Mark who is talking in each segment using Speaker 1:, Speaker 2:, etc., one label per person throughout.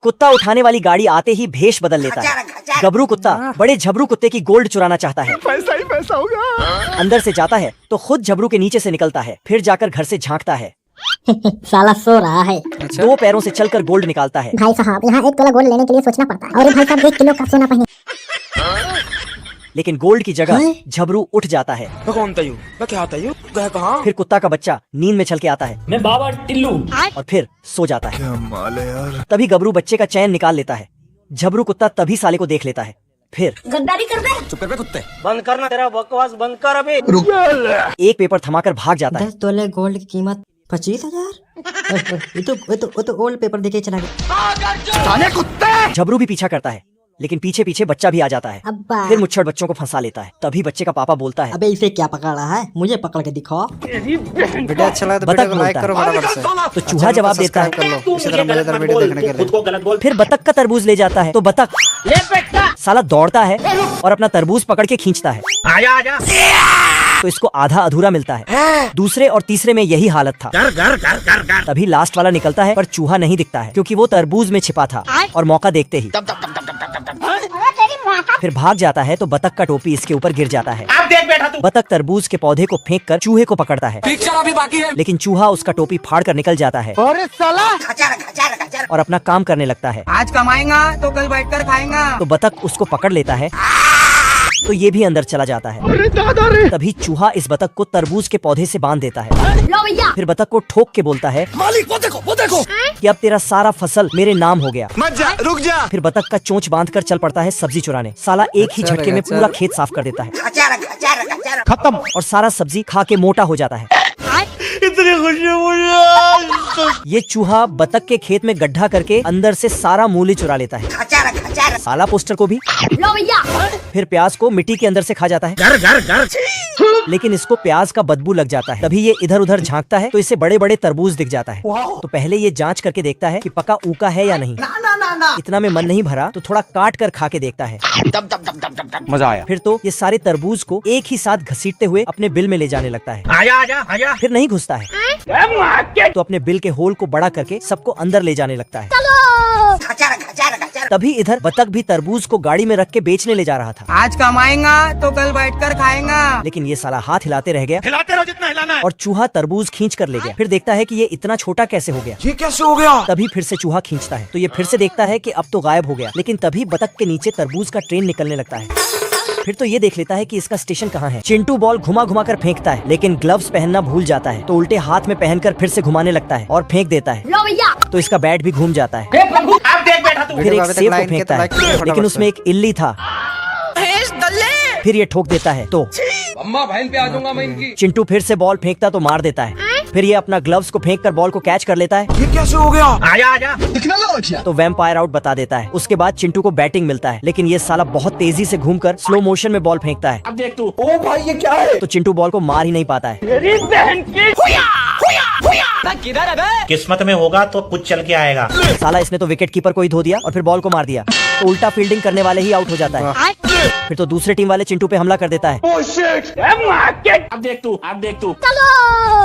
Speaker 1: कुत्ता उठाने वाली गाड़ी आते ही भेष बदल लेता है। गबरू कुत्ता बड़े झबरू कुत्ते की गोल्ड चुराना चाहता है।
Speaker 2: पैसा ही पैसा होगा।
Speaker 1: अंदर से जाता है तो खुद झबरू के नीचे से निकलता है, फिर जाकर घर से झांकता है।
Speaker 3: साला सो रहा है।
Speaker 1: दो पैरों से चलकर गोल्ड निकालता है।
Speaker 3: भाई साहब यहाँ 1 तोला गोल्ड लेने के लिए सोचना पड़ता है और भाई साहब 1 किलो का सोना पहिए।
Speaker 1: लेकिन गोल्ड की जगह झबरू उठ जाता है।
Speaker 2: कौन तयू? क्या तयू? कहाँ?
Speaker 1: फिर कुत्ता का बच्चा नींद में छल के आता है।
Speaker 4: मैं बाबा टिल्लू।
Speaker 1: और फिर सो जाता है।
Speaker 2: क्या माल है यार।
Speaker 1: तभी गबरू बच्चे का चैन निकाल लेता है। झबरू कुत्ता तभी साले को देख लेता है। फिर
Speaker 3: गद्दारी कर दे।
Speaker 2: चुप कर बे कुत्ते।
Speaker 5: बंद करना, तेरा बकवास बंद कर अबे।
Speaker 1: एक पेपर थमाकर भाग जाता है।
Speaker 3: 10 तोले गोल्ड की कीमत 25,000। ये तो ओल्ड पेपर देके चला गया।
Speaker 2: कुत्ते।
Speaker 1: झबरू भी पीछा करता है, लेकिन पीछे पीछे बच्चा भी आ जाता है।
Speaker 3: अब्बा।
Speaker 1: फिर मुच्छड़ बच्चों को फंसा लेता है। तभी बच्चे का पापा बोलता है,
Speaker 3: अबे इसे क्या पकड़ रहा है, मुझे पकड़ के दिखाओ।
Speaker 6: वीडियो अच्छा लगा तो
Speaker 1: बतख
Speaker 6: वीडियो को लाइक
Speaker 1: बोलता
Speaker 6: करो
Speaker 1: है।
Speaker 6: फटाफट से।
Speaker 1: तो चूहा जवाब देता है।
Speaker 6: कर लो इसी तरह मजेदार वीडियो देखने के लिए।
Speaker 5: खुद को गलत बोल।
Speaker 1: फिर बतख का तरबूज ले जाता है तो बतख साला दौड़ता है और अपना तरबूज पकड़ के खींचता है।
Speaker 5: आजा आजा।
Speaker 1: तो इसको आधा अधूरा मिलता है। दूसरे और तीसरे में यही हालत था। तभी लास्ट वाला निकलता है पर चूहा नहीं दिखता है, क्योंकि वो तरबूज में छिपा था। और मौका देखते ही फिर भाग जाता है तो बतख का टोपी इसके ऊपर गिर जाता है।
Speaker 5: अब देख बेटा तू।
Speaker 1: बतख तरबूज के पौधे को फेंक कर चूहे को पकड़ता है।
Speaker 2: पिक्चर अभी बाकी है।
Speaker 1: लेकिन चूहा उसका टोपी फाड़ कर निकल जाता है
Speaker 2: अरे साला।
Speaker 1: और अपना काम करने लगता है।
Speaker 7: आज कमाएगा तो कल बैठकर खाएगा।
Speaker 1: तो बतख उसको पकड़ लेता है तो ये भी अंदर चला जाता है।
Speaker 2: अरे दादा रे।
Speaker 1: तभी चूहा इस बतख को तरबूज के पौधे से बांध देता है।
Speaker 3: लो भैया।
Speaker 1: फिर बतख को ठोक के बोलता है,
Speaker 2: मालिक वो देखो।
Speaker 1: कि अब तेरा सारा फसल मेरे नाम हो गया।
Speaker 2: मत जा, रुक जा।
Speaker 1: फिर बतख का चोंच बांधकर चल पड़ता है सब्जी चुराने। साला एक ही झटके में पूरा खेत साफ कर देता है।
Speaker 2: खत्म।
Speaker 1: और सारा सब्जी खा के मोटा हो जाता है।
Speaker 5: इतनी खुशी मुझे।
Speaker 1: ये चूहा बतख के खेत में गड्ढा करके अंदर से सारा मूली चुरा लेता है। साला पोस्टर को भी।
Speaker 3: लो भैया।
Speaker 1: फिर प्याज को मिट्टी के अंदर से खा जाता है।
Speaker 5: घर।
Speaker 1: लेकिन इसको प्याज का बदबू लग जाता है। तभी ये इधर उधर झांकता है तो इसे बड़े बड़े तरबूज दिख जाता है। तो पहले ये जांच करके देखता है कि पका ऊका है या नहीं। इतना में मन नहीं भरा तो थोड़ा काट कर खा के देखता है।
Speaker 2: मजा आया।
Speaker 1: फिर तो ये सारे तरबूज को एक ही साथ घसीटते हुए अपने बिल में ले जाने लगता है।
Speaker 5: आजा आजा आजा।
Speaker 1: फिर नहीं घुसता है तो अपने बिल के होल को बड़ा करके सबको अंदर ले जाने लगता है। तभी इधर बतख भी तरबूज को गाड़ी में रख के बेचने ले जा रहा था।
Speaker 7: आज कमाएगा तो कल बैठकर खाएगा।
Speaker 1: लेकिन ये साला हाथ हिलाते रह गया
Speaker 5: हिलाते रहो जितना हिलाना है।
Speaker 1: और चूहा तरबूज खींच कर ले गया। फिर देखता है कि ये इतना छोटा कैसे हो गया।
Speaker 2: ये कैसे हो गया?
Speaker 1: तभी फिर से चूहा खींचता है तो ये फिर से देखता है कि अब तो गायब हो गया। लेकिन तभी बतख के नीचे तरबूज का ट्रेन निकलने लगता है। फिर तो ये देख लेता है कि इसका स्टेशन कहाँ है। चिंटू बॉल घुमा घुमा कर फेंकता है, लेकिन ग्लव्स पहनना भूल जाता है तो उल्टे हाथ में पहनकर फिर से घुमाने लगता है और फेंक देता है।
Speaker 3: लो भैया।
Speaker 1: तो इसका बैट भी घूम जाता है।
Speaker 5: अब देख बेटा तू।
Speaker 1: फिर एक सेब को फेंकता है, लेकिन उसमें एक इल्ली था। फिर ये ठोक देता है तो
Speaker 7: अम्मा बहन पे आ जाऊंगा मैं इनकी।
Speaker 1: चिंटू फिर से बॉल फेंकता तो मार देता है। फिर ये अपना ग्लव्स को फेंक कर बॉल को कैच कर लेता है
Speaker 2: ये कैसे हो गया?
Speaker 5: आजा आजा।
Speaker 1: तो वैम्पायर आउट बता देता है। उसके बाद चिंटू को बैटिंग मिलता है, लेकिन ये साला बहुत तेजी से घूमकर स्लो मोशन में बॉल फेंकता है।
Speaker 5: अब देख तू।
Speaker 2: ओ भाई ये क्या है?
Speaker 1: तो चिंटू बॉल को मार ही नहीं पाता है।
Speaker 5: मेरी बहन की।
Speaker 7: किधर है बे?
Speaker 5: किस्मत में होगा तो कुछ चल के आएगा।
Speaker 1: साला इसने तो विकेट कीपर को ही धो दिया और फिर बॉल को मार दिया। तो उल्टा फील्डिंग करने वाले ही आउट हो जाता है। फिर तो दूसरे टीम वाले चिंटू पे हमला कर देता है।
Speaker 5: अब देख तू।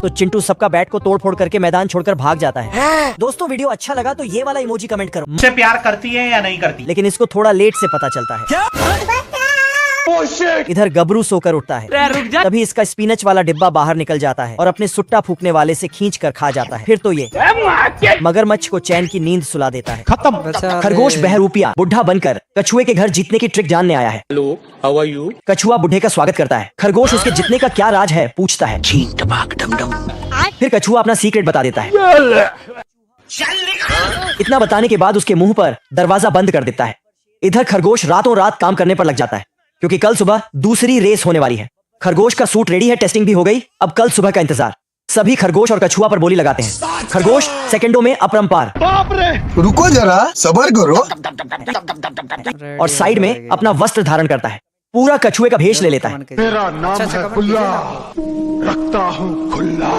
Speaker 1: तो चिंटू सबका बैट को तोड़ फोड़ करके मैदान छोड़कर भाग जाता है। दोस्तों वीडियो अच्छा लगा तो ये वाला इमोजी कमेंट करो।
Speaker 5: मुझसे प्यार करती है या नहीं करती?
Speaker 1: लेकिन इसको थोड़ा लेट से पता चलता है। इधर गबरू सोकर उठता है। तभी इसका स्पिनच वाला डिब्बा बाहर निकल जाता है और अपने सुट्टा फूकने वाले से खींच कर खा जाता है। फिर तो ये मगरमच्छ को चैन की नींद सुला देता है।
Speaker 2: खत्म।
Speaker 1: खरगोश बहरूपिया बुढ़ा बनकर कछुए के घर जीतने की ट्रिक जानने आया है।
Speaker 5: Hello, how are you?
Speaker 1: कछुआ बुढ़े का स्वागत करता है। खरगोश उसके जीतने का क्या राज है पूछता है। फिर कछुआ अपना सीक्रेट बता देता है। इतना बताने के बाद उसके मुंह पर दरवाजा बंद कर देता है। इधर खरगोश रातों रात काम करने पर लग जाता है, क्योंकि कल सुबह दूसरी रेस होने वाली है। खरगोश का सूट रेडी है, टेस्टिंग भी हो गई। अब कल सुबह का इंतजार। सभी खरगोश और कछुआ पर बोली लगाते हैं। खरगोश सेकंडों में अपरंपार।
Speaker 2: बाप रे। रुको जरा, सबर करो।
Speaker 1: और साइड में अपना वस्त्र धारण करता है। पूरा कछुए का भेष ले लेता है।
Speaker 2: मेरा नाम है खुल्ला, रखता हूँ खुल्ला।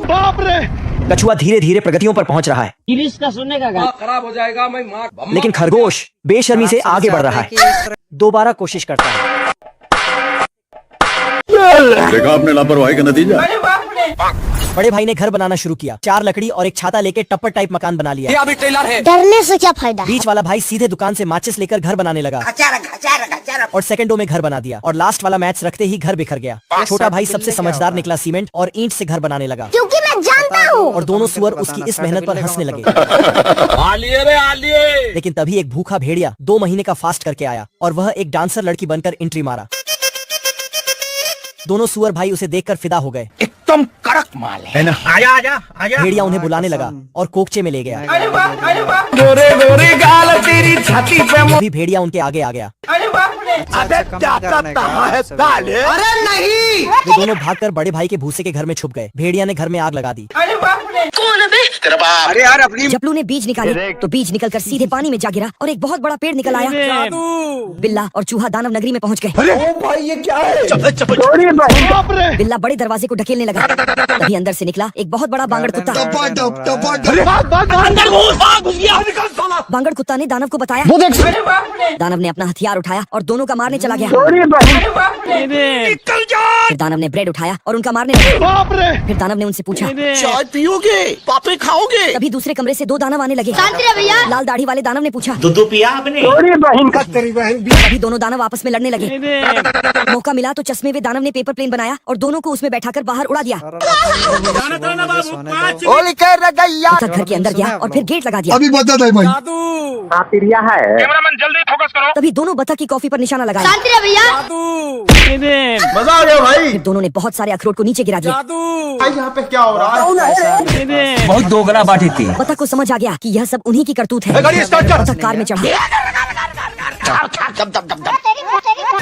Speaker 2: बाप रे।
Speaker 1: कछुआ धीरे धीरे प्रगतियों पर पहुंच रहा है,
Speaker 5: का सुनने का
Speaker 7: खराब हो जाएगा मैं माँ।
Speaker 1: लेकिन खरगोश बेशर्मी से आगे बढ़ रहा है। दोबारा कोशिश करता है।
Speaker 8: देखा आपने लापरवाही का नतीजा।
Speaker 7: अरे बाप रे।
Speaker 1: बड़े भाई ने घर बनाना शुरू किया। 4 लकड़ी और एक छाता लेके टप्पर टाइप मकान बना लिया।
Speaker 7: अभी ट्रेलर है।
Speaker 4: डरने से क्या फायदा।
Speaker 1: बीच वाला भाई सीधे दुकान से माचिस लेकर घर बनाने लगा और सेकंडों में घर बना दिया। और लास्ट वाला मैच रखते ही घर बिखर गया। छोटा भाई सबसे समझदार निकला, सीमेंट और ईंट से घर बनाने लगा।
Speaker 4: क्योंकि मैं जानता हूँ।
Speaker 1: और दोनों सुअर उसकी इस मेहनत पर हंसने लगे। लेकिन तभी एक भूखा भेड़िया 2 महीने का फास्ट करके आया और वह एक डांसर लड़की बनकर एंट्री मारा। दोनों सुअर भाई उसे देखकर फिदा हो गए।
Speaker 5: एकदम कड़क माल है ना। आजा आजा आजा।
Speaker 1: भेड़िया उन्हें बुलाने लगा और कोकचे में ले गया।
Speaker 5: गोरे गोरे गाल तेरी छाती पे।
Speaker 1: अभी भेड़िया उनके आगे आ गया।
Speaker 2: अरे नहीं।
Speaker 1: वे दोनों भागकर बड़े भाई के भूसे के घर में छुप गए। भेड़िया ने घर में आग लगा दी।
Speaker 2: अरे यार अपनी
Speaker 3: जपलू ने बीज निकाले तो बीज निकलकर सीधे पानी में जा गिरा और एक बहुत बड़ा पेड़ निकल आया। बिल्ला और चूहा दानव नगरी में पहुंच गए।
Speaker 2: ओ भाई ये क्या है।
Speaker 3: बिल्ला बड़े दरवाजे को ढकेलने लगा। तभी अंदर से निकला एक बहुत बड़ा बांगड़ कुत्ता। बांगड़ कुत्ता ने दानव को बताया। दानव ने अपना हथियार उठाया और दोनों का मारने चला गया। फिर दानव ने ब्रेड उठाया और उनका मारने लगा। फिर दानव ने उनसे पूछा,
Speaker 2: चाय पियोगे, पापे खाओगे।
Speaker 3: तभी दूसरे कमरे से 2 दानव आने लगे।
Speaker 4: भैया।
Speaker 3: लाल दाढ़ी वाले दानव ने पूछा।
Speaker 5: दूध पिया आपने?
Speaker 3: तभी दोनों दानव आपस में लड़ने लगे। मौका मिला तो चश्मे में दानव ने पेपर प्लेन बनाया और दोनों को उसमें बैठाकर बाहर उड़ा दिया। तथा घर के अंदर गया और फिर गेट लगा दिया।
Speaker 2: अभी बता दे भाई।
Speaker 5: कैमरामैन जल्दी फोकस करो।
Speaker 3: तभी दोनों बतख की कॉफी पर निशाना लगाया।
Speaker 4: भैया।
Speaker 2: मजा आ गया भाई।
Speaker 3: फिर दोनों ने बहुत सारे अखरोट को नीचे गिरा दिया।
Speaker 2: भाई यहाँ पे क्या हो रहा है।
Speaker 5: बहुत दोगला बात थी।
Speaker 3: बतख को समझ आ गया कि यह सब उन्हीं की करतूत है।
Speaker 2: गाड़ी स्टार्ट कर।
Speaker 3: बतख कार में चढ़ा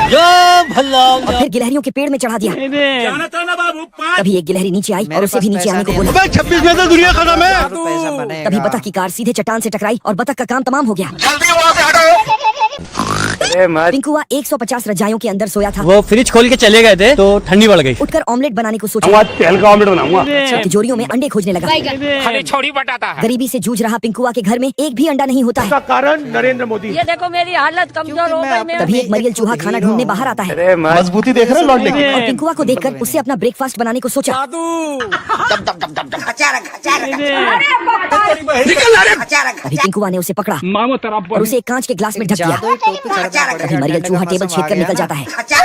Speaker 3: और फिर गिलहरियों के पेड़ में चढ़ा दिया। तभी एक गिलहरी नीचे आई और उसे भी नीचे आने को बोला।
Speaker 2: 26 में तो दुनिया खत्म है।
Speaker 3: तभी बतख की कार सीधे चट्टान से टकराई और बतख का काम तमाम हो गया।
Speaker 2: जल्दी वहाँ से हटो।
Speaker 3: पिंकुआ 150 रजाइयों के अंदर सोया था।
Speaker 8: वो फ्रिज खोल के चले गए थे तो ठंडी बढ़ गई।
Speaker 3: उठकर ऑमलेट बनाने को सोचा।
Speaker 5: तेल का ऑमलेट बनाऊंगा।
Speaker 3: तिजोरियों में अंडे खोजने लगा।
Speaker 5: खाली छोड़ी बटाता है।
Speaker 3: गरीबी से जूझ रहा पिंकुआ के घर में एक भी अंडा नहीं होता है।
Speaker 5: कारण नरेंद्र मोदी।
Speaker 9: ये देखो मेरी हालत कमजोर हो गई।
Speaker 3: तभी एक मरियल चूहा खाना ढूंढने बाहर आता है
Speaker 2: मजबूती देख रहे लौट लेके।
Speaker 3: और पिंकुआ को देखकर उससे अपना ब्रेकफास्ट बनाने को सोचा। अभी पिंकुआ ने उसे पकड़ा और उसे एक कांच के ग्लास में ढक दिया। तभी मरियल चूहा टेबल छेद कर निकल जाता है।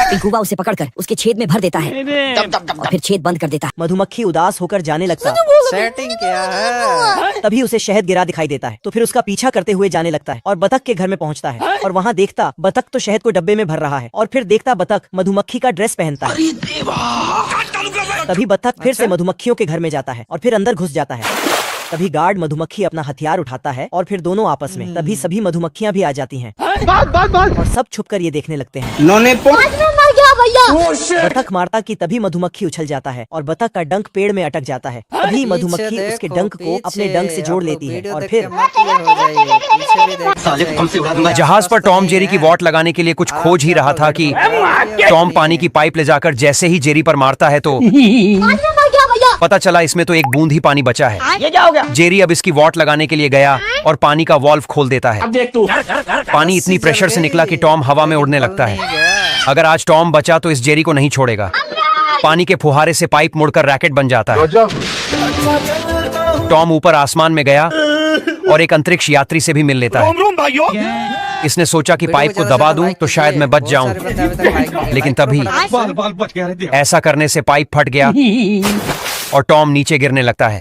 Speaker 3: पिंकुआ उसे पकड़कर उसके छेद में भर देता है और फिर छेद बंद कर देता है।
Speaker 1: मधुमक्खी उदास होकर जाने लगता।
Speaker 6: सेटिंग क्या है।
Speaker 1: तभी उसे शहद गिरा दिखाई देता है तो फिर उसका पीछा करते हुए जाने लगता है और बतख के घर में पहुंचता है और वहाँ देखता बतख तो शहद को डब्बे में भर रहा है और फिर देखता बतख मधुमक्खी का ड्रेस पहनता है। तभी बतख फिर से मधुमक्खियों के घर में जाता है और फिर अंदर घुस जाता है। तभी गार्ड मधुमक्खी अपना हथियार उठाता है और फिर दोनों आपस में। तभी सभी मधुमक्खियाँ भी आ जाती हैं और सब छुपकर ये देखने लगते हैं।
Speaker 4: मर गया भैया।
Speaker 1: बतख मारता कि तभी मधुमक्खी उछल जाता है और बतख का डंक पेड़ में अटक जाता है। तभी मधुमक्खी उसके डंक को अपने डंक से जोड़ लेती है और फिर
Speaker 8: जहाज पर टॉम जेरी की वॉट लगाने के लिए कुछ खोज ही रहा था कि टॉम पानी की पाइप ले जाकर जैसे ही जेरी पर मारता है तो पता चला इसमें तो एक बूंद ही पानी बचा है।
Speaker 9: ये क्या हो गया?
Speaker 8: जेरी अब इसकी वॉट लगाने के लिए गया और पानी का वॉल्व खोल देता है।
Speaker 5: अब देख तू।
Speaker 8: पानी इतनी प्रेशर से निकला कि टॉम हवा में उड़ने लगता है। अगर आज टॉम बचा तो इस जेरी को नहीं छोड़ेगा। पानी के फुहारे से पाइप मुड़कर रैकेट बन जाता है। टॉम ऊपर आसमान में गया और एक अंतरिक्ष यात्री से भी मिल लेता है। इसने सोचा कि पाइप को दबा दूं तो शायद मैं बच जाऊं, लेकिन तभी ऐसा करने से पाइप फट गया और टॉम नीचे गिरने लगता है।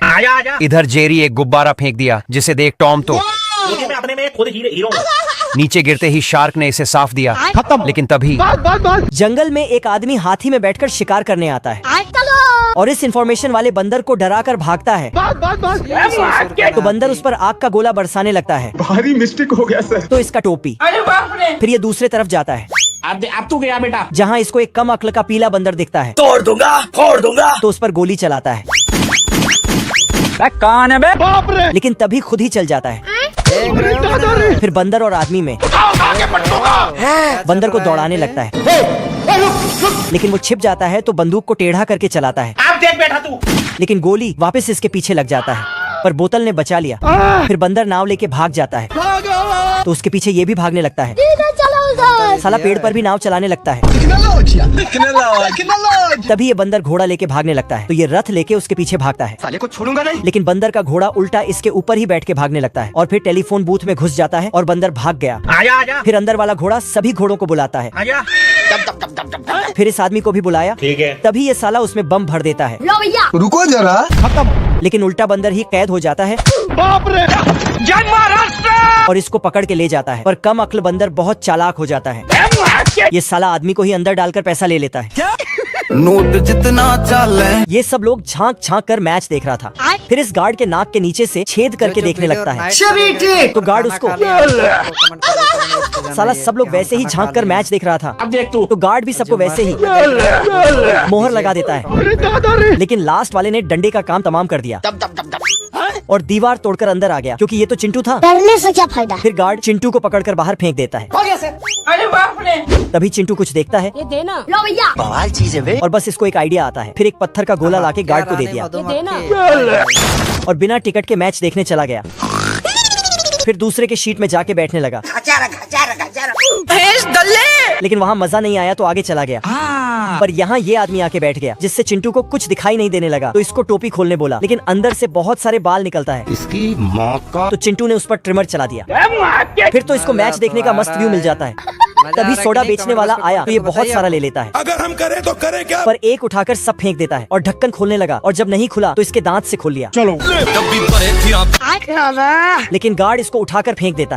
Speaker 8: इधर जेरी एक गुब्बारा फेंक दिया जिसे देख टॉम तो
Speaker 5: अपने में खुद हीरो।
Speaker 8: नीचे गिरते ही शार्क ने इसे साफ दिया। लेकिन तभी
Speaker 1: जंगल में एक आदमी हाथी में बैठकर शिकार करने आता है और इस इंफॉर्मेशन वाले बंदर को डराकर भागता है। तो बंदर उस पर आग का गोला बरसाने लगता है।
Speaker 2: भारी मिस्टेक हो गया सर।
Speaker 1: तो इसका टोपी। फिर ये दूसरे तरफ जाता है
Speaker 5: अब तू गया बेटा।
Speaker 1: जहाँ इसको एक कम अक्ल का पीला बंदर दिखता है।
Speaker 5: तोड़ दूंगा, फोड़ दूंगा।
Speaker 1: तो उस पर गोली चलाता है
Speaker 5: कौन है बे?
Speaker 1: लेकिन तभी खुद ही चल जाता है। फिर बंदर और आदमी में बंदर को दौड़ाने लगता है, लेकिन वो छिप जाता है तो बंदूक को टेढ़ा करके चलाता है।
Speaker 5: अब देख बेटा तू।
Speaker 1: लेकिन गोली वापस इसके पीछे लग जाता है, पर बोतल ने बचा लिया। फिर बंदर नाव लेके भाग जाता है तो उसके पीछे ये भी भागने लगता है। साला पेड़ पर भी नाव चलाने लगता है। तभी ये बंदर घोड़ा लेके भागने लगता है तो ये रथ लेके उसके पीछे भागता है।
Speaker 2: साले को छोड़ूंगा नहीं।
Speaker 1: लेकिन बंदर का घोड़ा उल्टा इसके ऊपर ही बैठ के भागने लगता है और फिर टेलीफोन बूथ में घुस जाता है और बंदर भाग गया।
Speaker 5: आजा आजा
Speaker 1: फिर अंदर वाला घोड़ा सभी घोड़ों को बुलाता है।
Speaker 5: आजा।
Speaker 1: फिर इस आदमी को भी बुलाया।
Speaker 5: ठीक है।
Speaker 1: तभी ये साला उसमें बम भर देता है।
Speaker 4: लो भैया।
Speaker 2: रुको जरा।
Speaker 1: लेकिन उल्टा बंदर ही कैद हो जाता है
Speaker 2: बाप रे।
Speaker 5: जय महाराष्ट्र।
Speaker 1: और इसको पकड़ के ले जाता है। पर कम अक्ल बंदर बहुत चालाक हो जाता है। ये साला आदमी को ही अंदर डालकर पैसा ले लेता है।
Speaker 5: नोट जितना चाले।
Speaker 1: ये सब लोग झांक झांक कर मैच देख रहा था। फिर इस गार्ड के नाक के नीचे से छेद करके देखने लगता है। तो गार्ड उसको साला सब लोग वैसे ही झांक कर मैच देख रहा था।
Speaker 5: अब देख तू।
Speaker 1: तो गार्ड भी सबको वैसे ही मोहर लगा देता है। लेकिन लास्ट वाले ने डंडे का काम तमाम कर दिया और दीवार तोड़कर अंदर आ गया क्योंकि ये तो चिंटू था।
Speaker 4: डरने से क्या फायदा।
Speaker 1: फिर गार्ड चिंटू को पकड़कर बाहर फेंक देता है।
Speaker 5: अरे बाप रे।
Speaker 1: तभी चिंटू कुछ देखता है
Speaker 9: ये देना।
Speaker 4: लो भैया।
Speaker 1: और बस इसको एक आइडिया आता है। फिर एक पत्थर का गोला लाके गार्ड को दे दिया
Speaker 9: ये देना।
Speaker 1: और बिना टिकट के मैच देखने चला गया। फिर दूसरे के शीट में जाके बैठने लगा। लेकिन वहाँ मजा नहीं आया तो आगे चला गया। पर यहाँ ये आदमी आके बैठ गया जिससे चिंटू को कुछ दिखाई नहीं देने लगा। तो इसको टोपी खोलने बोला लेकिन अंदर से बहुत सारे बाल निकलता है।
Speaker 2: इसकी माँ का।
Speaker 1: तो चिंटू ने उस पर ट्रिमर चला दिया। फिर तो इसको मैच देखने का मस्त व्यू मिल जाता है। तभी सोडा बेचने वाला आया तो ये बहुत सारा ले लेता है।
Speaker 2: अगर हम करें तो करें क्या।
Speaker 1: पर एक उठाकर सब फेंक देता है और ढक्कन खोलने लगा और जब नहीं खुला तो इसके दांत से खोल लिया।
Speaker 2: चलो।
Speaker 1: लेकिन गार्ड इसको उठाकर फेंक देता है।